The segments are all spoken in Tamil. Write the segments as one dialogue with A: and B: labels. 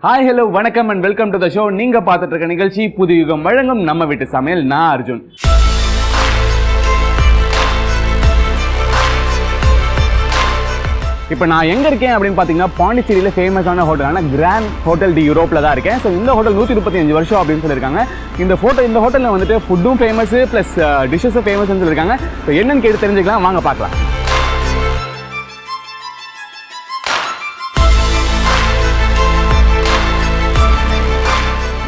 A: ஹாய் ஹலோ வணக்கம் and welcome to the show. நீங்க பார்த்துட்டு இருக்க நிகழ்ச்சி புதுயுகம் வழங்கும் நம்ம வீட்டு சமையல். நான் அர்ஜுன். இப்போ நான் எங்கே இருக்கேன் அப்படின்னு பார்த்தீங்கன்னா பாண்டிச்சேரியில் ஃபேமஸான ஹோட்டலான கிராண்ட் ஹோட்டல் தி யூரோப்பில் தான் இருக்கேன். ஸோ இந்த ஹோட்டல் 135 வருஷம் அப்படின்னு சொல்லியிருக்காங்க. இந்த ஹோட்டலில் வந்துட்டு ஃபுட்டும் ஃபேமஸ் ப்ளஸ் டிஷ்ஷஸும் ஃபேமஸ்ன்னு சொல்லியிருக்காங்க. இப்போ என்னன்னு கேட்டு தெரிஞ்சுக்கலாம், வாங்க பார்க்கலாம்.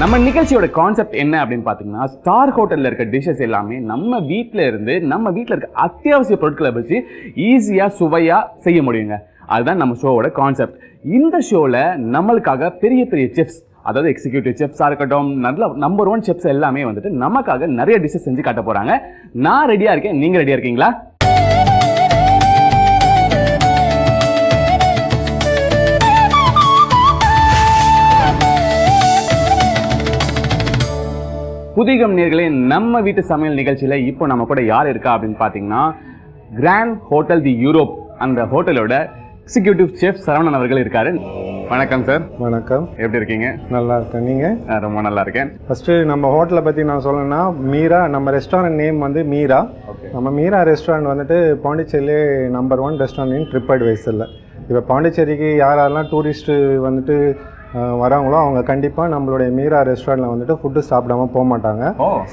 A: நம்ம நிகழ்ச்சியோட கான்செப்ட் என்ன அப்படின்னு பார்த்தீங்கன்னா, ஸ்டார் ஹோட்டலில் இருக்க டிஷ்ஷஸ் எல்லாமே நம்ம வீட்டில் இருக்க அத்தியாவசிய பொருட்களை வச்சு ஈஸியாக சுவையாக செய்ய முடியுங்க. அதுதான் நம்ம ஷோவோட கான்செப்ட். இந்த ஷோவில் நம்மளுக்காக பெரிய பெரிய செஃப்ஸ், அதாவது எக்ஸிக்யூட்டிவ் செஃப்ஸாக இருக்கட்டும், நல்ல நம்பர் 1 செஃப்ஸ் எல்லாமே வந்துட்டு நமக்காக நிறைய டிஷ்ஷஸ் செஞ்சு காட்ட போகிறாங்க. நான் ரெடியாக இருக்கேன், நீங்கள் ரெடியாக இருக்கீங்களா? புதிகம் நேயர்களே, நம்ம வீட்டு சமையல் நிகழ்ச்சியில் இப்போ நம்ம கூட யார் இருக்கா அப்படின்னு பார்த்தீங்கன்னா, கிராண்ட் ஹோட்டல் தி யூரோப் அந்த ஹோட்டலோட எக்ஸிக்யூட்டிவ் செஃப் சரவணன் அவர்கள் இருக்காரு. வணக்கம் சார்.
B: வணக்கம்.
A: எப்படி இருக்கீங்க?
B: நல்லா இருக்கேன். நீங்கள்?
A: ரொம்ப நல்லா இருக்கேன்.
B: ஃபஸ்ட்டு நம்ம ஹோட்டலை பற்றி நான் சொல்லணும்னா, மீரா, நம்ம ரெஸ்டாரண்ட் நேம் வந்து மீரா. நம்ம மீரா ரெஸ்டாரண்ட் வந்துட்டு பாண்டிச்சேரியிலே நம்பர் 1 ரெஸ்டாரண்ட் இன் ட்ரிப்அட்வைசரில். இப்போ பாண்டிச்சேரிக்கு யாரெல்லாம் டூரிஸ்ட்டு வந்துட்டு வராங்களோ அவங்க கண்டிப்பாக நம்மளுடைய மீரா ரெஸ்டாரண்ட்டில் வந்துட்டு ஃபுட்டு சாப்பிடாம போக மாட்டாங்க.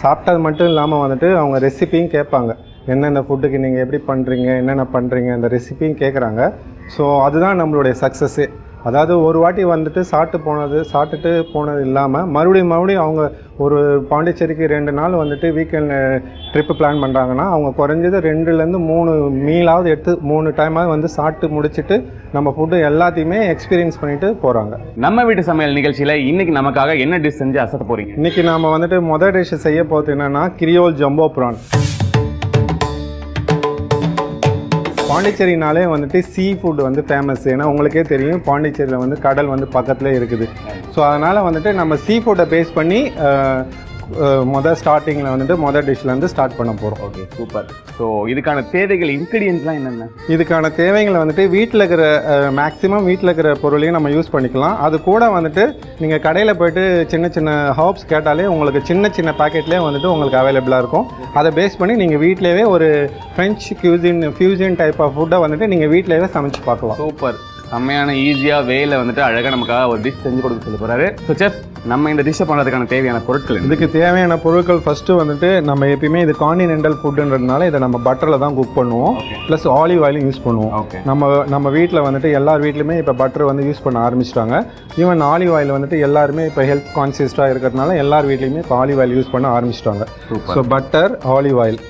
B: சாப்பிட்டது மட்டும் இல்லாமல் வந்துட்டு அவங்க ரெசிபியும் கேட்பாங்க. என்னென்ன ஃபுட்டுக்கு நீங்கள் எப்படி பண்ணுறீங்க, என்னென்ன பண்ணுறீங்க, அந்த ரெசிபியும் கேட்குறாங்க. ஸோ அதுதான் நம்மளுடைய சக்ஸஸ்ஸே. அதாவது ஒரு வாட்டி வந்துட்டு சாப்பிட்டுட்டு போனது இல்லாமல் மறுபடியும் அவங்க ஒரு பாண்டிச்சேரிக்கு 2 நாள் வந்துட்டு வீக்கெண்ட் ட்ரிப்பு பிளான் பண்ணுறாங்கன்னா, அவங்க குறைஞ்சது 2லேருந்து 3 மீலாவது எடுத்து 3 டைமாவது வந்து சாப்பிட்டு முடிச்சுட்டு நம்ம ஃபுட்டு எல்லாத்தையுமே எக்ஸ்பீரியன்ஸ் பண்ணிட்டு போகிறாங்க.
A: நம்ம வீட்டு சமையல் நிகழ்ச்சியில் இன்னைக்கு நமக்காக என்ன டிஷ் செஞ்சு அசத்த போகிறீங்க?
B: இன்றைக்கி நம்ம வந்துட்டு முதல் டிஷ் செய்ய போகிறது என்னென்னா, கிரியோல் ஜம்போ ப்ரான். பாண்டிச்சேரினாலே வந்துட்டு சீ ஃபுட் வந்து ஃபேமஸ். ஏன்னா உங்களுக்கே தெரியும், பாண்டிச்சேரியில் வந்து கடல் வந்து பக்கத்துலேயே இருக்குது. ஸோ அதனால் வந்துட்டு நம்ம சீ ஃபுட்டை பேஸ் பண்ணி ஸ்டார்டிங்கில் வந்துட்டு டிஷ்லேருந்து ஸ்டார்ட் பண்ண போகிறோம்.
A: Okay, super. ஸோ இதுக்கான தேவைகள், இன்க்ரீடியன்ட்ஸ்லாம் என்னென்ன?
B: இதுக்கான தேவைகளை வந்துட்டு வீட்டில் இருக்கிற மேக்ஸிமம் வீட்டில் இருக்கிற பொருளையும் நம்ம யூஸ் பண்ணிக்கலாம். அது கூட வந்துட்டு நீங்கள் கடையில் போய்ட்டு சின்ன சின்ன ஹர்ப்ஸ் கேட்டாலே உங்களுக்கு சின்ன பேக்கெட்லேயே வந்துட்டு உங்களுக்கு அவைலபிளாக இருக்கும். அதை பேஸ் பண்ணி நீங்கள் வீட்டிலேயே ஒரு ஃப்ரெஞ்ச் ஃபியூஷன் டைப் ஆஃப் ஃபுட்டை வந்துட்டு நீங்கள் வீட்டிலேயே சமைச்சு பார்க்கலாம்.
A: சூப்பர். செம்மையான ஈஸியாக வேலை வந்துட்டு அழகாக நமக்காக ஒரு டிஷ் செஞ்சு கொடுக்க சொல்ல போகிறாரு. ஸோ செஃப், நம்ம இந்த டிஷ்ஷை பண்ணுறதுக்கான தேவையான பொருட்கள்,
B: இதுக்கு தேவையான பொருட்கள் ஃபஸ்ட்டு வந்துட்டு நம்ம எப்பயுமே இது கான்டினென்டல் ஃபுட்டுன்றதுனால இதை நம்ம பட்டரில் தான் குக் பண்ணுவோம். ப்ளஸ் ஆலிவ் ஆயிலும் யூஸ் பண்ணுவோம். நம்ம வீட்டில் வந்துட்டு எல்லார் வீட்லையுமே இப்போ பட்டர் வந்து யூஸ் பண்ண ஆரம்பிச்சிட்டாங்க. ஈவன் ஆலிவ் ஆயில் வந்துட்டு எல்லாருமே இப்போ ஹெல்த் கான்சியஸ்டாக இருக்கிறதுனால எல்லார் வீட்லையுமே இப்போ ஆலிவ் ஆயில் யூஸ் பண்ண ஆரம்பிச்சிட்டாங்க. So butter, olive oil,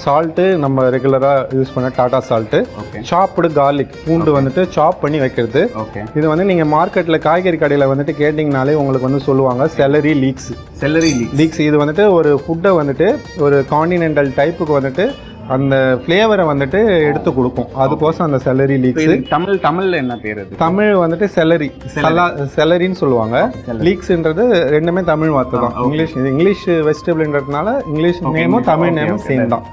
B: salt நம்ம ரெகுலராக யூஸ் பண்ண டாட்டா சால்ட்டு, சாப்டு கார்லிக், பூண்டு வந்துட்டு சாப் பண்ணி வைக்கிறது. இது வந்து நீங்கள் மார்க்கெட்டில் காய்கறி கடையில் வந்துட்டு கேட்டிங்கனாலே உங்களுக்கு வந்து சொல்லுவாங்க செலரி லீக்ஸ். இது வந்துட்டு ஒரு ஃபுட்டை வந்துட்டு ஒரு கான்டினென்டல் டைப்புக்கு வந்துட்டு அந்த ஃப்ளேவரை வந்துட்டு எடுத்து கொடுக்கும். அதுக்கோசம் அந்த செலரி லீக்ஸ்.
A: தமிழ்ல என்ன பேர்?
B: தமிழ் வந்துட்டு செலரின்னு சொல்லுவாங்க. லீக்ஸ்ன்றது ரெண்டுமே தமிழ் வார்த்தை தான். இங்கிலீஷ் வெஜிடபிள்ன்றதுனால இங்கிலீஷ் நேமும் தமிழ் நேமும் சேம் தான்.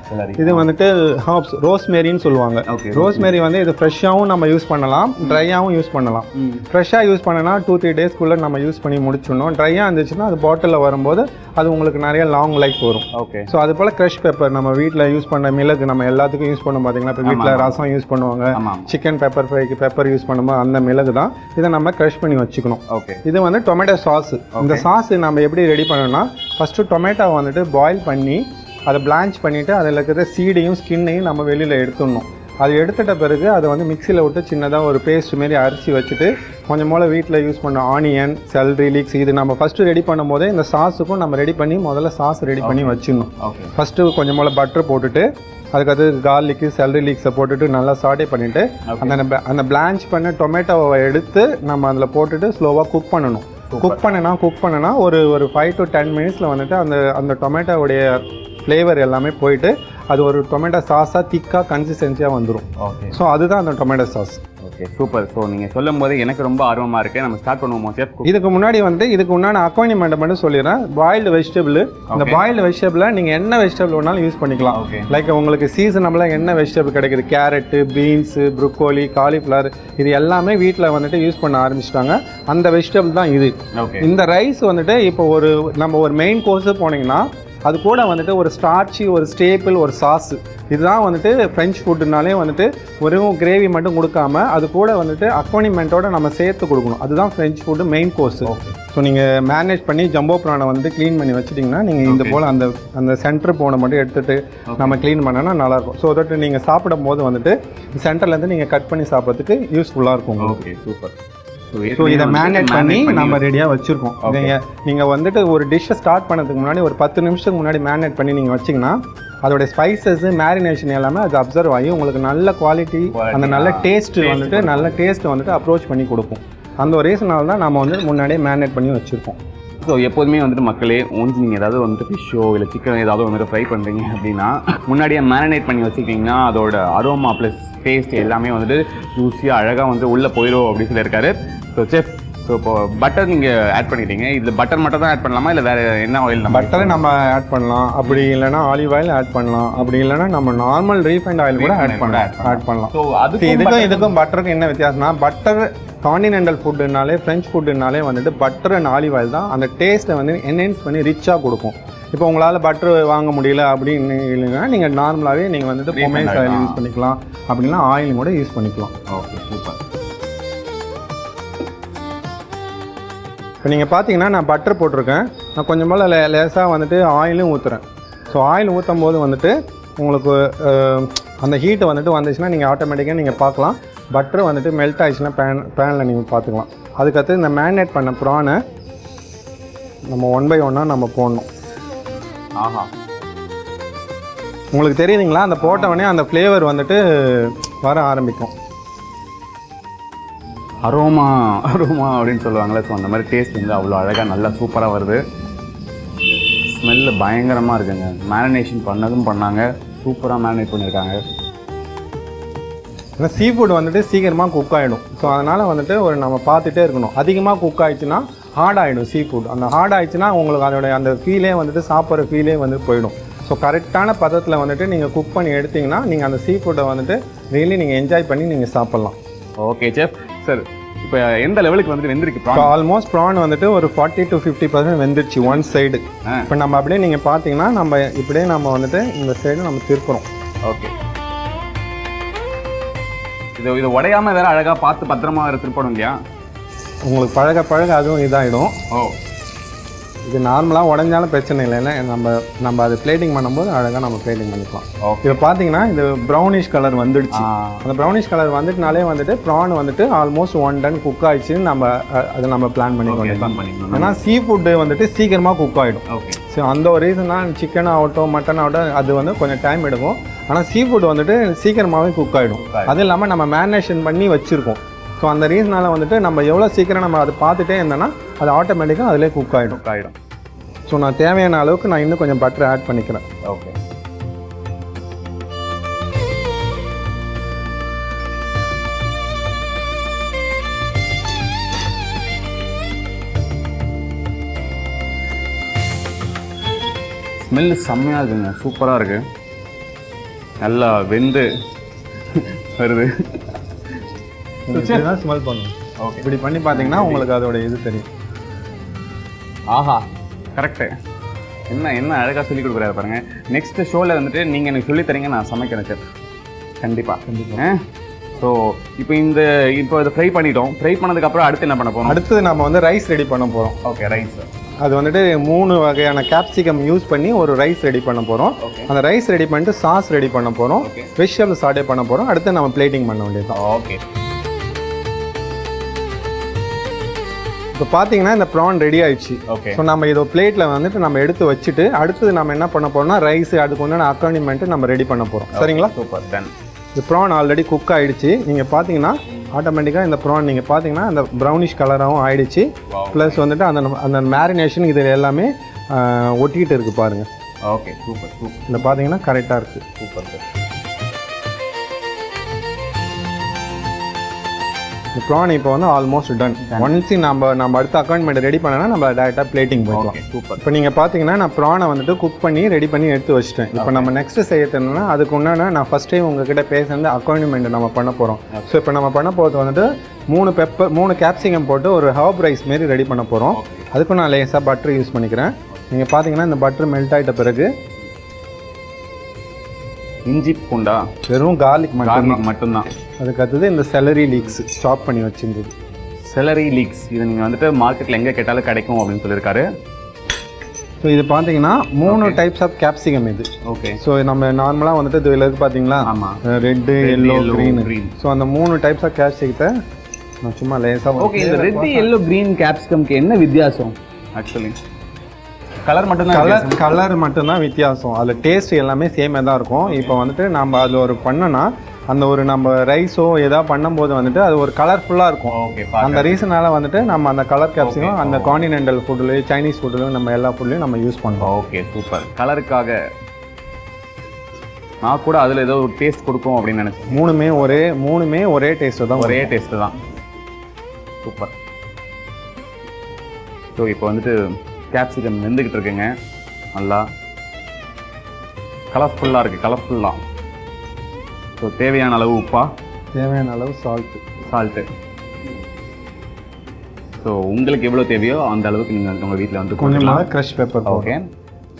B: இது வந்துட்டு ஹர்ப்ஸ், ரோஸ்மேரின்னு சொல்லுவாங்க. ரோஸ்மேரி வந்து இது ஃப்ரெஷ்ஷாகவும் நம்ம யூஸ் பண்ணலாம், ட்ரையாகவும் யூஸ் பண்ணலாம். ஃப்ரெஷ்ஷாக யூஸ் பண்ணனா 2-3 டேஸ்க்குள்ளே நம்ம யூஸ் பண்ணி முடிச்சிடணும். ட்ரையாக இருந்துச்சுன்னா அது பாட்டிலில் வரும்போது அது உங்களுக்கு நிறைய லாங் லைஃப் வரும். ஸோ அது போல் க்ரஷ் பெப்பர் நம்ம வீட்டில் யூஸ் பண்ண மிளகு நம்ம எல்லாத்துக்கும் யூஸ் பண்ணும். பார்த்தீங்கன்னா இப்போ வீட்டில் ரசம் யூஸ் பண்ணுவாங்க, சிக்கன் பெப்பர் ஃப்ரைக்கு பெப்பர் யூஸ் பண்ணும்போது அந்த மிளகு தான். இதை நம்ம க்ரஷ் பண்ணி வச்சுக்கணும். இது வந்து டொமேட்டோ சாஸ். இந்த சாஸ் நம்ம எப்படி ரெடி பண்ணணும்னா, ஃபஸ்ட்டு டொமேட்டோவை வந்துட்டு பாயில் பண்ணி அதை பிளான்ச் பண்ணிவிட்டு அதில் இருக்கிற சீடையும் ஸ்கின்னையும் நம்ம வெளியில் எடுத்துடணும். அது எடுத்துட்ட பிறகு அதை வந்து மிக்சியில் விட்டு சின்னதாக ஒரு பேஸ்ட் மாரி அரைச்சி வச்சுட்டு கொஞ்சம் போல் வீட்டில் யூஸ் பண்ண ஆனியன், செலரி லீக்ஸ் இது நம்ம ஃபஸ்ட்டு ரெடி பண்ணும் போதே இந்த சாஸுக்கும் நம்ம ரெடி பண்ணி முதல்ல சாஸ் ரெடி பண்ணி வச்சிடணும். ஃபஸ்ட்டு கொஞ்சம் போல் பட்டர் போட்டுட்டு அதுக்கடுத்து கார்லிக்கு, செலரி லீக்ஸை போட்டுட்டு நல்லா சாட்டே பண்ணிவிட்டு அந்த பிளான்ச் பண்ண டொமேட்டோவை எடுத்து நம்ம அதில் போட்டுட்டு ஸ்லோவாக குக் பண்ணணும். குக் பண்ணனா ஒரு 5 to 10 மினிட்ஸில் வந்துட்டு அந்த டொமேட்டோவுடைய ஃப்ளேவர் எல்லாமே போயிட்டு அது ஒரு டொமேட்டோ சாஸாக திக்காக கன்சிஸ்டன்சியாக வந்துடும். ஸோ அதுதான் அந்த tomato sauce.
A: Okay super. So நீங்கள் சொல்லும் போது எனக்கு ரொம்ப ஆர்வமாக இருக்குது. நம்ம ஸ்டார்ட் பண்ணுவோமா செஃப்?
B: இதுக்கு முன்னாடி வந்து இதுக்கு முன்னாடி அக்வானிமெண்ட் மட்டும் சொல்லிடுறேன். பாயில்டு வெஜிடபிள், இந்த பாயில்டு வெஜிடபிளை நீங்கள் என்ன வெஜிடபிள் வேணாலும் யூஸ் பண்ணிக்கலாம். லைக் உங்களுக்கு சீசனபிளாக என்ன வெஜிடபிள் கிடைக்குது, கேரட்டு, பீன்ஸு, ப்ரொக்கோலி, காலிஃப்ளவர், இது எல்லாமே வீட்டில் வந்துட்டு யூஸ் பண்ண ஆரம்பிச்சிட்டாங்க. அந்த வெஜிடபிள் தான் இது. இந்த ரைஸ் வந்துட்டு இப்போ நம்ம ஒரு மெயின் கோர்ஸு போனீங்கன்னா அது கூட வந்துட்டு ஒரு ஸ்டார்ச்சி, ஒரு ஸ்டேப்பிள், ஒரு சாஸு, இதுதான் வந்துட்டு ஃப்ரெஞ்ச் ஃபுட்டுனாலே வந்துட்டு வெறும் கிரேவி மட்டும் கொடுக்காம அது கூட வந்துட்டு அக்வானிமெண்ட்டோட நம்ம சேர்த்து கொடுக்கணும். அதுதான் French food main course. So நீங்கள் மேனேஜ் பண்ணி ஜம்போ ப்ரானை வந்து க்ளீன் பண்ணி வச்சுட்டிங்கன்னா நீங்கள் இந்த போல் அந்த சென்டர் போனை மட்டும் எடுத்துகிட்டு நம்ம க்ளீன் பண்ணோன்னா நல்லாயிருக்கும். ஸோ தட் நீங்கள் சாப்பிடும் போது வந்துட்டு சென்டர்லேருந்து நீங்கள் கட் பண்ணி சாப்பிட்றதுக்கு யூஸ்ஃபுல்லாக இருக்கும்.
A: Okay super.
B: ஸோ இதை மேனேஜ் பண்ணி நம்ம ரெடியாக வச்சுருக்கோம். நீங்கள் வந்துட்டு ஒரு டிஷ்ஷை ஸ்டார்ட் பண்ணதுக்கு முன்னாடி ஒரு 10 நிமிஷத்துக்கு முன்னாடி மேரினேட் பண்ணி நீங்கள் வச்சிங்கன்னா அதோடைய ஸ்பைசஸ், மேரினேஷன் எல்லாமே அது அப்சர்வ் ஆகி உங்களுக்கு நல்ல குவாலிட்டி, அந்த நல்ல டேஸ்ட் வந்துட்டு அப்ரோச் பண்ணி கொடுக்கும். அந்த ஒரு ரீசனால தான் நம்ம வந்து முன்னாடியே மேரினேட் பண்ணி வச்சுருக்கோம்.
A: ஸோ எப்போதுமே வந்துட்டு மக்களே ஒன்ஸ் நீங்கள் ஏதாவது வந்துட்டு ஃபிஷ்ஷோ இல்லை சிக்கன் ஏதாவது வந்துட்டு ஃப்ரை பண்ணுறீங்க அப்படின்னா முன்னாடியே மேரினேட் பண்ணி வச்சுக்கிட்டிங்கன்னா அதோட அரோமா ப்ளஸ் டேஸ்ட் எல்லாமே வந்துட்டு ஜூஸியாக அழகாக வந்து உள்ளே போயிடும் அப்படின்னு சொல்லியிருக்காரு. ஸோ செஃப், ஸோ இப்போ பட்டர் நீங்கள் ஆட் பண்ணிட்டீங்க. இதில் பட்டர் மட்டும் தான் ஆட் பண்ணலாமா இல்லை வேறு என்ன ஆயில்?
B: பட்டரை நம்ம ஆட் பண்ணலாம், அப்படி இல்லைனா ஆலிவ் ஆயில் ஆட் பண்ணலாம், அப்படி இல்லைனா நம்ம நார்மல் ரீஃபைண்ட் ஆயில் கூட ஆட் பண்ணலாம். ஸோ இதுக்கும் பட்டருக்கு என்ன வித்தியாசம்னா, பட்டர் காண்டினென்டல் ஃபுட்டுனாலே, ஃப்ரெஞ்ச் ஃபுட்டுனாலே வந்துட்டு பட்டர் அண்ட் ஆலிவ் ஆயில் தான் அந்த டேஸ்ட்டை வந்து என்ஹான்ஸ் பண்ணி ரிச்சாக கொடுக்கும். இப்போ உங்களால் பட்டர் வாங்க முடியல அப்படின்னு இல்லைன்னா நீங்கள் நார்மலாகவே நீங்கள் வந்துட்டு பொமேஸ் ஆயில் யூஸ் பண்ணிக்கலாம், அப்படின்னா ஆயிலும் கூட யூஸ் பண்ணிக்கலாம்.
A: Okay super.
B: இப்போ நீங்கள் பார்த்தீங்கன்னா நான் பட்டர் போட்டிருக்கேன். நான் கொஞ்சம் போல் லேசாக வந்துட்டு ஆயிலும் ஊற்றுறேன். ஸோ ஆயில் ஊற்றும் போது வந்துட்டு உங்களுக்கு அந்த ஹீட்டு வந்துட்டு வந்துச்சுன்னா நீங்கள் ஆட்டோமேட்டிக்காக நீங்கள் பார்க்கலாம் பட்டர் வந்துட்டு மெல்ட் ஆகிடுச்சுன்னா பேனில் நீங்கள் பார்த்துக்கலாம். அதுக்கடுத்து இந்த மேரினேட் பண்ண ப்ரானை நம்ம 1 by 1 நம்ம போடணும்.
A: ஆஹா,
B: உங்களுக்கு தெரியுதுங்களா? அந்த போட்டவொடனே அந்த ஃப்ளேவர் வந்துட்டு வர ஆரம்பிக்கும்.
A: அரோமா அப்படின்னு சொல்லுவாங்களே, ஸோ அந்த மாதிரி டேஸ்ட் வந்து அவ்வளோ அழகாக நல்லா சூப்பராக வருது. ஸ்மெல்லு பயங்கரமாக இருக்குங்க. மேரினேஷன் பண்ணாங்க, சூப்பராக மேரினேட் பண்ணியிருக்காங்க.
B: ஏன்னா சீ ஃபுட் வந்துட்டு சீக்கிரமாக குக் ஆகிடும். ஸோ அதனால் வந்துட்டு நம்ம பார்த்துட்டே இருக்கணும். அதிகமாக குக் ஆகிடுச்சுன்னா ஹார்ட் ஆகிடும் சீ ஃபுட். அந்த ஹார்ட் ஆகிடுச்சுன்னா உங்களுக்கு அதோடைய அந்த ஃபீலே வந்துட்டு சாப்பிட்ற ஃபீலே வந்து போயிடும். ஸோ கரெக்டான பதத்தில் வந்துட்டு நீங்கள் குக் பண்ணி எடுத்திங்கன்னா நீங்கள் அந்த சீ ஃபுட்டை வந்துட்டு ரியலி நீங்கள் என்ஜாய் பண்ணி நீங்கள் சாப்பிட்லாம்.
A: Okay chef. சார் இப்போ எந்த லெவலுக்கு வந்துட்டு வெந்திருக்கு?
B: ஆல்மோஸ்ட் ப்ரான் வந்துட்டு ஒரு 40 to 50% வெந்துருச்சு ஒன் சைடு. இப்போ நம்ம அப்படியே நீங்கள் பார்த்தீங்கன்னா நம்ம வந்துட்டு இந்த சைடு நம்ம திருப்புறோம்.
A: ஓகே, இது உடையாம வேற அழகாக பார்த்து பத்திரமா வேறு திருப்பணும் இல்லையா?
B: உங்களுக்கு பழக அதுவும் இதாகிடும்.
A: ஓ,
B: இது நார்மலாக உடஞ்சாலும் பிரச்சனை இல்லை. நம்ம அது பிளேட்டிங் பண்ணும்போது அழகாக நம்ம பிளேட்டிங் பண்ணிக்கலாம். இப்போ பார்த்தீங்கன்னா இது ப்ரௌனிஷ் கலர் வந்துடுச்சு. அந்த ப்ரௌனிஷ் கலர் வந்துட்டுனாலே வந்துட்டு ப்ரான் வந்துட்டு ஆல்மோஸ்ட் 1 டன் குக் ஆயிடுச்சுன்னு நம்ம பிளான் பண்ணிக்கலாம். ஏன்னா சீ ஃபுட்டு வந்துட்டு சீக்கிரமாக குக் ஆகிடும். ஸோ அந்த ஒரு ரீசன் தான் சிக்கன் ஆகட்டும் மட்டன் ஆகட்டும் அது வந்து கொஞ்சம் டைம் எடுக்கும். ஆனால் சீ ஃபுட் வந்துட்டு சீக்கிரமாகவே குக் ஆகிடும். அது இல்லாமல் நம்ம மேரினேஷன் பண்ணி வச்சுருக்கோம். ஸோ அந்த ரீசனால் வந்துட்டு நம்ம எவ்வளோ சீக்கிரம் நம்ம அதை பார்த்துட்டே இருந்தோன்னா அது ஆட்டோமேட்டிக்காக அதிலே குக் ஆகிடும். ஸோ நான் தேவையான அளவுக்கு நான் இன்னும் கொஞ்சம் பட்டர் ஆட் பண்ணிக்கிறேன்.
A: ஓகே, ஸ்மெல்லு செம்மையாக இருக்குங்க, சூப்பராக இருக்குது. நல்லா வெந்து வருது.
B: ஸ்மெல் பண்ணும். ஓகே, இப்படி பண்ணி பார்த்தீங்கன்னா உங்களுக்கு அதோட இது தெரியும்.
A: ஆஹா, கரெக்டு. என்ன அழகாக சொல்லிக் கொடுக்குறாரு பாருங்க. நெக்ஸ்ட் ஷோவில் வந்துட்டு நீங்கள் எனக்கு சொல்லித் தரீங்க, நான் சமைக்கிறேன் சார். கண்டிப்பாக. ஸோ இப்போ இதை ஃப்ரை பண்ணிட்டோம். ஃப்ரை பண்ணதுக்கப்புறம் அடுத்து என்ன பண்ண போகிறோம்?
B: அடுத்தது நம்ம வந்து ரைஸ் ரெடி பண்ண போகிறோம்.
A: Okay, rice.
B: அது வந்துட்டு 3 வகையான கேப்சிகம் யூஸ் பண்ணி ஒரு ரைஸ் ரெடி பண்ண போகிறோம். அந்த ரைஸ் ரெடி பண்ணிட்டு சாஸ் ரெடி பண்ண போகிறோம், வெஜிடபிள் சாட்டே பண்ண போகிறோம். அடுத்து நம்ம பிளேட்டிங் பண்ண வேண்டியது.
A: ஓகே,
B: இப்போ பார்த்தீங்கன்னா இந்த ப்ரான் ரெடி ஆயிடுச்சு.
A: ஓகே,
B: ஸோ நம்ம இதோ பிளேட்டில் வந்துட்டு நம்ம எடுத்து வச்சுட்டு அடுத்தது நம்ம என்ன பண்ண போகிறோம்னா ரைஸ் அதுக்கு உண்டான அக்கானிமெண்ட்டு நம்ம ரெடி பண்ண போகிறோம். சரிங்களா?
A: Super, done.
B: இந்த ப்ரான் ஆல்ரெடி குக் ஆகிடுச்சு. நீங்கள் பார்த்தீங்கன்னா ஆட்டோமேட்டிக்காக இந்த ப்ரான் நீங்கள் பார்த்தீங்கன்னா அந்த ப்ரௌனிஷ் கலராகவும் ஆகிடுச்சு. ப்ளஸ் வந்துட்டு அந்த மேரினேஷன் இது எல்லாமே ஒட்டிக்கிட்டு இருக்குது பாருங்கள்.
A: Okay, super.
B: இதில் பார்த்தீங்கன்னா கரெக்டாக இருக்குது.
A: Super sir.
B: இந்த ப்ரான் இப்போ வந்து ஆல்மோஸ்ட் டன். ஒன்ஸ் நம்ம அடுத்த அக்காயின்மெண்ட் ரெடி பண்ணனா நம்ம டேரெக்டாக பிளேட்டிங் போகலாம்.
A: சூப்பர்.
B: இப்போ நீங்கள் பார்த்தீங்கன்னா நான் ப்ரானை வந்துட்டு குக் பண்ணி ரெடி பண்ணி எடுத்து வச்சிட்டேன். இப்போ நம்ம நெக்ஸ்ட் செய்யறதுன்னா அதுக்கு முன்னாடி நான் ஃபர்ஸ்ட் டைம் உங்ககிட்ட பேசுறது அக்காயின்மெண்ட் நம்ம பண்ண போகிறோம். ஸோ இப்போ நம்ம பண்ண போகிறது வந்துட்டு 3 கேப்சிகம் போட்டு ஒரு ஹர்ப் ரைஸ் மாரி ரெடி பண்ண போகிறோம். அதுக்கும் நான் லேசாக பட்டர் யூஸ் பண்ணிக்கிறேன். நீங்கள் பார்த்தீங்கன்னா இந்த பட்டர் மெல்ட் ஆகிட்ட பிறகு
A: இஞ்சி பூண்டா
B: வெறும் கார்லிக்
A: மட்டும்தான்.
B: அதுக்கு அடுத்தது இந்த செலரி லீக்ஸ் சாப் பண்ணி வச்சிருந்தது.
A: செலரி லீக்ஸ் இது நீங்கள் வந்துட்டு மார்க்கெட்டில் எங்கே கேட்டாலும் கிடைக்கும் அப்படின்னு சொல்லியிருக்காரு.
B: ஸோ இது பார்த்தீங்கன்னா 3 டைப்ஸ் ஆஃப் கேப்சிகம் இது.
A: ஓகே.
B: ஸோ நம்ம நார்மலாக வந்துட்டு இதில் இருக்கு பார்த்தீங்களா, ரெட்டு, எல்லோ, க்ரீன். ஸோ அந்த 3 டைப்ஸ் ஆஃப் கேப்சிகத்தை நான் சும்மா லேசாக.
A: ஓகே. இந்த ரெட், எல்லோ, க்ரீன் கேப்சிகம்க்கு என்ன வித்தியாசம்? ஆக்சுவலி கலர்
B: மட்டும்தான் வித்தியாசம். அதில் டேஸ்ட் எல்லாமே சேமாக தான் இருக்கும். இப்போ வந்துட்டு நம்ம அதில் ஒரு பண்ணோன்னா அந்த ஒரு நம்ம ரைஸோ ஏதாவது பண்ணும்போது வந்துட்டு அது ஒரு கலர்ஃபுல்லாக இருக்கும். அந்த ரீசனால வந்துட்டு நம்ம அந்த கலர் கேப்சிகம் அந்த கான்டினென்டல் ஃபுட்லேயும் சைனீஸ் ஃபுட்லேயும் நம்ம எல்லா ஃபுட்லேயும் நம்ம யூஸ் பண்ணுறோம்.
A: Okay, super. கலருக்காக நான் கூட அதில் ஏதோ ஒரு டேஸ்ட் கொடுக்கும் அப்படின்னு நினச்சேன்.
B: மூணுமே ஒரே டேஸ்ட்டு தான்.
A: ஒரே டேஸ்ட்டு தான். சூப்பர். ஸோ இப்போ வந்துட்டு கேப்சிகம் வெந்துக்கிட்டு இருக்குங்க. நல்லா கலர்ஃபுல்லாக இருக்குது. ஸோ தேவையான அளவு உப்பா,
B: தேவையான அளவு சால்ட்டு.
A: ஸோ உங்களுக்கு எவ்வளோ தேவையோ அந்த அளவுக்கு நீங்கள் உங்கள் வீட்டில் வந்து
B: கொஞ்சமாக க்ரஷ் பெப்பர்.
A: ஓகே.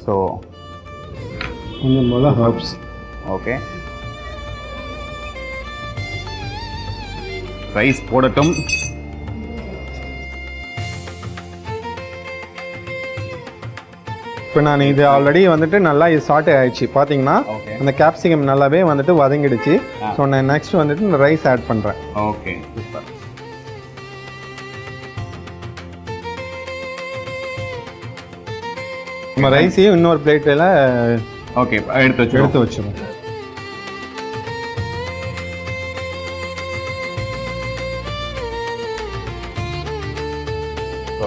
A: ஸோ
B: கொஞ்சம் போல் ஹர்ப்ஸ்.
A: ஓகே. ரைஸ் போடட்டும்.
B: இப்போ நான் இது ஆல்ரெடி வந்துட்டு நல்லா இது சாட்டே ஆயிடுச்சு. பார்த்தீங்கன்னா அந்த கேப்சிகம் நல்லாவே வந்துட்டு வதங்கிடுச்சு. ஸோ நான் நெக்ஸ்ட் வந்துட்டு இந்த ரைஸ் ஆட் பண்ணுறேன்.
A: Okay, super.
B: நம்ம ரைஸையும் இன்னொரு பிளேட்டில்
A: ஓகே எடுத்து வச்சிருவோம்.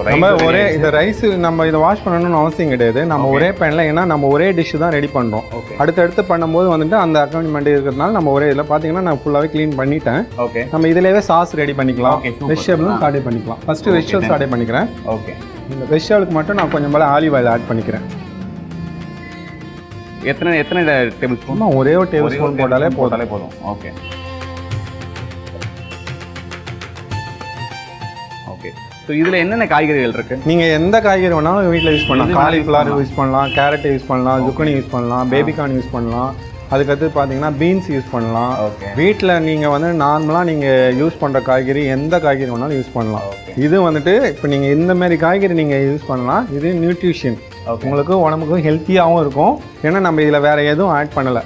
A: நம்ம ஒரே இந்த ரைஸ் நம்ம இதை வாஷ் பண்ணணும்னு அவசியம் கிடையாது. நம்ம ஒரே பேனில், ஏன்னா நம்ம ஒரே டிஷ் தான் ரெடி பண்ணுறோம். அடுத்தடுத்து பண்ணும்போது வந்துட்டு அந்த அக்காயின்மெண்ட் இருக்கிறதுனால நம்ம ஒரே இதில் பார்த்தீங்கன்னா நான் ஃபுல்லாகவே க்ளீன் பண்ணிட்டேன். ஓகே.
B: நம்ம இதிலேயே சாஸ் ரெடி பண்ணிக்கலாம். வெஜிடபிளும் ஸ்டார்ட் பண்ணிக்கலாம். ஃபர்ஸ்ட் வெஜிடபிள் ஸ்டார்ட் பண்ணிக்கிறேன்.
A: ஓகே.
B: இந்த வெஜிடபிளுக்கு மட்டும் நான் கொஞ்சம் போல ஆலிவ் ஆயில் ஆட் பண்ணிக்கிறேன்.
A: எத்தனை டேபிள் ஸ்பூன்?
B: ஒரே ஒரு டேபிள் ஸ்பூன் போட்டாலே போதும்.
A: ஓகே. ஓகே. ஸோ இதில் என்னென்ன காய்கறிகள் இருக்குது?
B: நீங்கள் எந்த காய்கறி வேணாலும் வீட்டில் யூஸ் பண்ணலாம். காலிஃப்ளவர் யூஸ் பண்ணலாம், கேரட் யூஸ் பண்ணலாம், ஜுக்கனி யூஸ் பண்ணலாம், பேபிகார்ன் யூஸ் பண்ணலாம். அதுக்கடுத்து பார்த்தீங்கன்னா பீன்ஸ் யூஸ் பண்ணலாம். வீட்டில் நீங்கள் வந்து நார்மலாக நீங்கள் யூஸ் பண்ணுற காய்கறி எந்த காய்கறி வேணாலும் யூஸ் பண்ணலாம். இது வந்துட்டு இப்போ நீங்கள் இந்த மாதிரி காய்கறி நீங்கள் யூஸ் பண்ணலாம். இது நியூட்ரிஷன், உங்களுக்கு உடம்புக்கும் ஹெல்த்தியாகவும் இருக்கும். ஏன்னா நம்ம இதில் வேறு எதுவும் ஆட் பண்ணலை.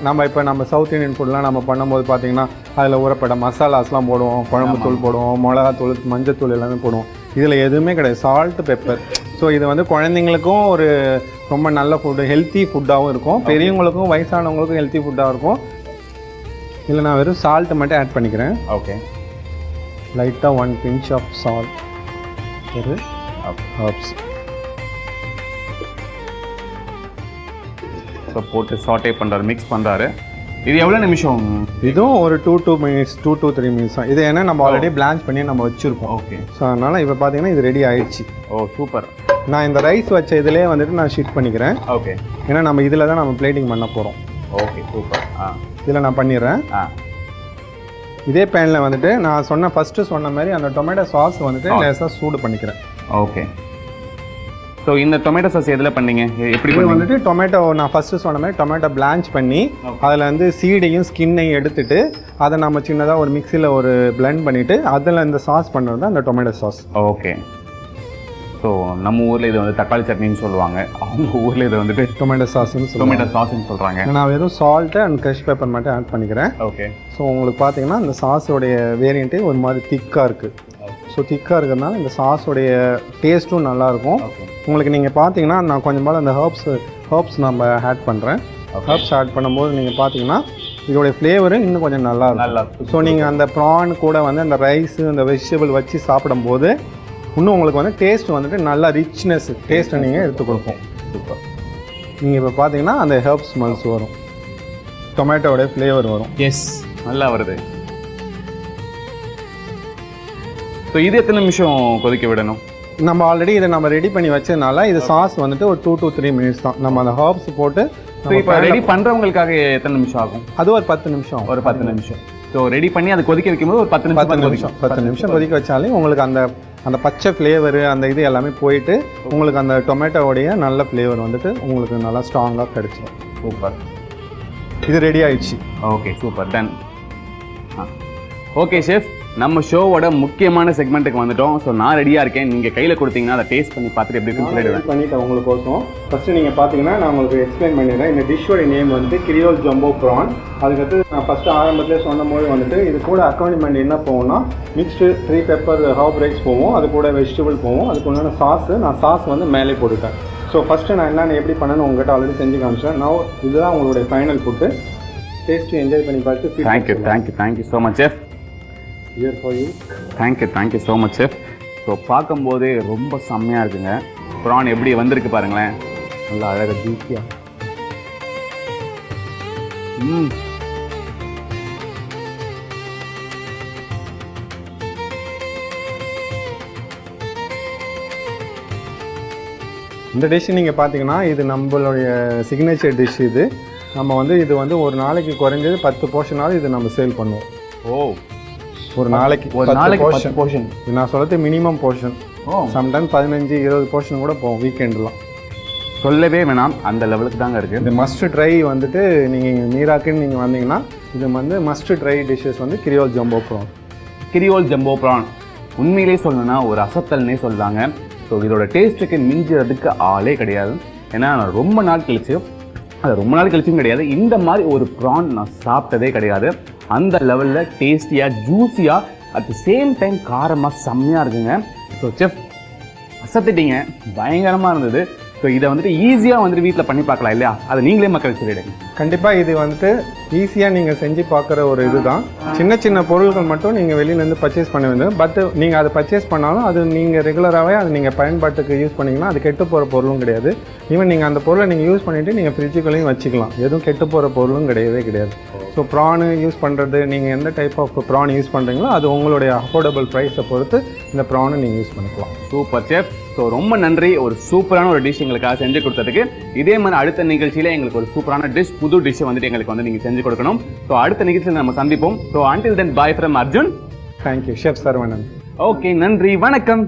B: நம்ம சவுத் இந்தியன் ஃபுட்லாம் நம்ம பண்ணும்போது பார்த்தீங்கன்னா அதில் ஊறப்பட்ட மசாலாஸ்லாம் போடுவோம், குழம்பு தூள் போடுவோம், மிளகாத்தூள், மஞ்சத்தூள் எல்லாமே போடுவோம். இதில் எதுவுமே கிடையாது. Salt, pepper. ஸோ இது வந்து குழந்தைங்களுக்கும் ஒரு ரொம்ப நல்ல ஃபுட்டு, ஹெல்த்தி ஃபுட்டாகவும் இருக்கும். பெரியவங்களுக்கும் வயசானவங்களுக்கும் ஹெல்த்தி ஃபுட்டாக இருக்கும். இதில் நான் வெறும் சால்ட்டு மட்டும் ஆட் பண்ணிக்கிறேன்.
A: ஓகே.
B: லைட்டாக 1 pinch ஆஃப் சால்ட், ஒரு ஹர்ப்ஸ்.
A: ஸோ போட்டு சாட்டே பண்ணுறாரு, மிக்ஸ் பண்ணுறாரு. இது எவ்வளோ நிமிஷம்?
B: இதுவும் ஒரு 2 minutes 2 to 3 minutes தான். இது ஏன்னா நம்ம ஆல்ரெடி பிளான்ச் பண்ணி நம்ம வச்சுருக்கோம்.
A: ஓகே.
B: ஸோ அதனால் இப்போ பார்த்தீங்கன்னா இது ரெடி ஆயிடுச்சு.
A: ஓ, சூப்பர்.
B: நான் இந்த ரைஸ் வச்ச இதிலே வந்துட்டு நான் ஷிஃப்ட் பண்ணிக்கிறேன்.
A: ஓகே.
B: ஏன்னா நம்ம இதில் தான் நம்ம பிளேட்டிங் பண்ண போகிறோம்.
A: Okay, super.
B: இதில் நான் பண்ணிடுறேன். இதே பேனில் வந்துட்டு நான் ஃபஸ்ட்டு சொன்ன மாதிரி அந்த டொமேட்டோ சாஸ் வந்துட்டு லேசாக சூடு பண்ணிக்கிறேன்.
A: ஓகே. ஸோ இந்த டொமேட்டோ சாஸ் எதில் பண்ணீங்க? எப்படி
B: வந்துட்டு டொமேட்டோ நான் ஃபஸ்ட்டு சொன்ன மாதிரி டொமேட்டோ பிளான்ச் பண்ணி அதில் வந்து சீடையும் ஸ்கின்னையும் எடுத்துட்டு அதை நம்ம சின்னதாக ஒரு மிக்சியில் ஒரு பிளெண்ட் பண்ணிவிட்டு அதில் இந்த சாஸ் பண்ணுறது தான் அந்த டொமேட்டோ சாஸ்.
A: ஓகே. ஸோ நம்ம ஊரில் இது வந்து தக்காளி சட்னின்னு சொல்லுவாங்க, அவங்க ஊரில் இது வந்துட்டு
B: டொமேட்டோ சாஸ்ன்னு
A: சொல்கிறாங்க.
B: நான் வெறும் சால்ட்டு அண்ட் க்ரஷ் பெப்பர் மட்டும் ஆட் பண்ணிக்கிறேன்.
A: ஓகே.
B: ஸோ உங்களுக்கு பார்த்தீங்கன்னா இந்த சாஸோடைய வேரியண்ட்டே ஒரு மாதிரி திக்காக இருக்குது. ஸோ திக்காக இருக்கிறதுனால இந்த சாஸோடைய டேஸ்ட்டும் நல்லாயிருக்கும். உங்களுக்கு நீங்கள் பார்த்தீங்கன்னா நான் கொஞ்சம் போல் அந்த ஹர்ப்ஸ் நம்ம ஆட் பண்ணுறேன். ஹர்ப்ஸ் ஆட் பண்ணும்போது நீங்கள் பார்த்தீங்கன்னா இதோடைய ஃப்ளேவரு இன்னும் கொஞ்சம் நல்லாயிருக்கும். ஸோ நீங்கள் அந்த ப்ரான் கூட வந்து அந்த ரைஸு அந்த வெஜிடபிள் வச்சு சாப்பிடும்போது இன்னும் உங்களுக்கு வந்து டேஸ்ட் வந்துட்டு நல்லா ரிச்னஸ் டேஸ்ட்டை நீங்கள் எடுத்து கொடுப்போம்.
A: சூப்பர்.
B: நீங்கள் இப்போ பார்த்தீங்கன்னா அந்த ஹர்ப்ஸ் ஸ்மெல்ஸ் வரும், டொமேட்டோடைய ஃப்ளேவர் வரும்.
A: எஸ், நல்லா வருது. ஸோ இது எத்தனை நிமிஷம் கொதிக்க விடணும்?
B: நம்ம ஆல்ரெடி இதை நம்ம ரெடி பண்ணி வச்சதுனால இது சாஸ் வந்துட்டு ஒரு 2 to 3 மினிட்ஸ் தான். நம்ம அந்த ஹர்ப்ஸ் போட்டு
A: இப்போ ரெடி பண்ணுறவங்களுக்காக எத்தனை நிமிஷம் ஆகும்?
B: அது ஒரு 10 நிமிஷம்.
A: ஒரு 10 நிமிஷம். ஸோ ரெடி பண்ணி அதை கொதிக்க வைக்கும்போது ஒரு
B: 10 நிமிஷம் கொதிக்க வச்சாலே உங்களுக்கு அந்த பச்சை ஃப்ளேவரு அந்த இது எல்லாமே போயிட்டு உங்களுக்கு அந்த டொமேட்டோவுடைய நல்ல ஃப்ளேவர் வந்துட்டு உங்களுக்கு நல்லா ஸ்ட்ராங்காக கிடைச்சிடும்.
A: சூப்பர்.
B: இது ரெடி ஆயிடுச்சு.
A: Okay super done. Okay chef, நம்ம ஷோவோட முக்கியமான செக்மெண்ட்டுக்கு வந்துட்டோம். ஸோ நான் ரெடியாக இருக்கேன். நீங்கள் கையில் கொடுத்தீங்கன்னா அதை டேஸ்ட் பண்ணி பார்த்துட்டு எப்படி இருக்குன்னு சொல்லிடுவேன்.
B: பண்ணிவிட்டேன் உங்களுக்கோசம். ஃபஸ்ட்டு நீங்கள் பார்த்தீங்கன்னா நான் உங்களுக்கு எக்ஸ்பிளைன் பண்ணிடுறேன். இந்த டிஷ்ஷோட நேம் வந்து கிரியோல் ஜம்போ ப்ரான். அதுக்கடுத்து நான் ஃபஸ்ட்டு ஆரம்பத்திலே சொன்னபோது வந்துட்டு இது கூட அக்காம்பனிமெண்ட் என்ன போகும்னா மிக்ஸ்டு 3 பெப்பர் ஹர்ப் ரைஸ் போவோம், அது கூட வெஜிடபிள் போவோம், அதுக்கு உண்டான சாஸு நான் சாஸ் வந்து மேலே போட்டுட்டேன். ஸோ ஃபஸ்ட்டு நான் என்னென்ன எப்படி பண்ணேன்னு உங்கள்கிட்ட ஆல்ரெடி செஞ்சு காமிச்சேன். நான் இதுதான் உங்களுடைய ஃபைனல் ஃபுட்டு. டேஸ்ட்டு என்ஜாய் பண்ணி பார்த்து
A: thank you so much chef.
B: Here for you.
A: Thank you so much chef. So பார்க்கும்போதே ரொம்ப செம்மையாக இருக்குங்க. ப்ரான் எப்படி வந்திருக்கு பாருங்களேன், நல்லா அழகாக ஜூஸியாக. இந்த டிஷ் நீங்கள் பார்த்தீங்கன்னா இது நம்மளுடைய சிக்னேச்சர் டிஷ். இது நம்ம வந்து இது வந்து ஒரு நாளைக்கு குறைஞ்சது 10 போர்ஷனாவது இது நம்ம சேல் பண்ணுவோம். ஓ,
B: ஒரு நாளைக்கு
A: 10 போர்ஷன்.
B: இது நான் சொல்கிறது மினிமம் போர்ஷன். சம்டைம் 15-20 போர்ஷன் கூட போகும் வீக்கெண்டெலாம்.
A: சொல்லவே வேணாம், அந்த லெவலுக்கு தாங்க இருக்குது.
B: இந்த மஸ்ட் ட்ரை வந்துட்டு நீங்கள் மீராக்குன்னு நீங்கள் வந்தீங்கன்னா இது வந்து மஸ்ட் ட்ரை டிஷ்ஷஸ் வந்து creole jumbo prawn.
A: Creole jumbo prawn உண்மையிலே சொல்லணும்னா ஒரு அசத்தல்னே சொல்கிறாங்க. ஸோ இதோட டேஸ்ட்டுக்கு மிஞ்சுறதுக்கு ஆளே கிடையாது. ஏன்னா நான் ரொம்ப நாள் கழிச்சும் கிடையாது, இந்த மாதிரி ஒரு ப்ரான் நான் சாப்பிட்டதே கிடையாது. அந்த லெவலில் டேஸ்டியாக ஜூஸியாக அட் த சேம் டைம் காரமாக செம்மையாக இருக்குங்க. ஸோ செஃப் அசத்திட்டீங்க, பயங்கரமாக இருந்தது. ஸோ இதை வந்துட்டு ஈஸியாக வந்துட்டு வீட்டில் பண்ணி பார்க்கலாம் இல்லையா? அதை நீங்களே மக்களுக்கு சொல்லிவிடுங்க.
B: கண்டிப்பாக இது வந்துட்டு ஈஸியாக நீங்கள் செஞ்சு பார்க்குற ஒரு இது தான். சின்ன சின்ன பொருட்கள் மட்டும் நீங்கள் வெளியிலேருந்து பர்ச்சேஸ் பண்ண வேண்டியது. பட் நீங்கள் அதை பர்ச்சேஸ் பண்ணாலும் அது நீங்கள் ரெகுலராகவே அது நீங்கள் பயன்பாட்டுக்கு யூஸ் பண்ணிங்கன்னா அது கெட்டு போகிற பொருளும் கிடையாது. ஈவன் நீங்கள் அந்த பொருளை நீங்கள் யூஸ் பண்ணிவிட்டு நீங்கள் ஃப்ரிட்ஜுக்குள்ளேயும் வச்சுக்கலாம். எதுவும் கெட்டு போகிற பொருளும் கிடையவே கிடையாது. ஸோ ப்ரானு யூஸ் பண்ணுறது, நீங்கள் எந்த டைப் ஆஃப் ப்ரான் யூஸ் பண்ணுறீங்களோ அது உங்களுடைய அஃபோர்டபுள் ப்ரைஸை பொறுத்து இந்த ப்ரானை நீங்கள் யூஸ் பண்ணிக்கலாம்.
A: Super chef. ஸோ ரொம்ப நன்றி, ஒரு சூப்பரான ஒரு டிஷ் எங்களுக்காக செஞ்சு கொடுத்ததுக்கு. இதே மாதிரி அடுத்த நிகழ்ச்சியில் எங்களுக்கு ஒரு சூப்பரான டிஷ், புது டிஷ்ஷை வந்துட்டு எங்களுக்கு வந்து நீங்கள் செஞ்சு கொடுக்கணும். ஸோ அடுத்த நிகழ்ச்சியில் நம்ம சந்திப்போம். So until then, bye from Arjun.
B: Thank you chef Saravanan.
A: Okay, நன்றி, வணக்கம்.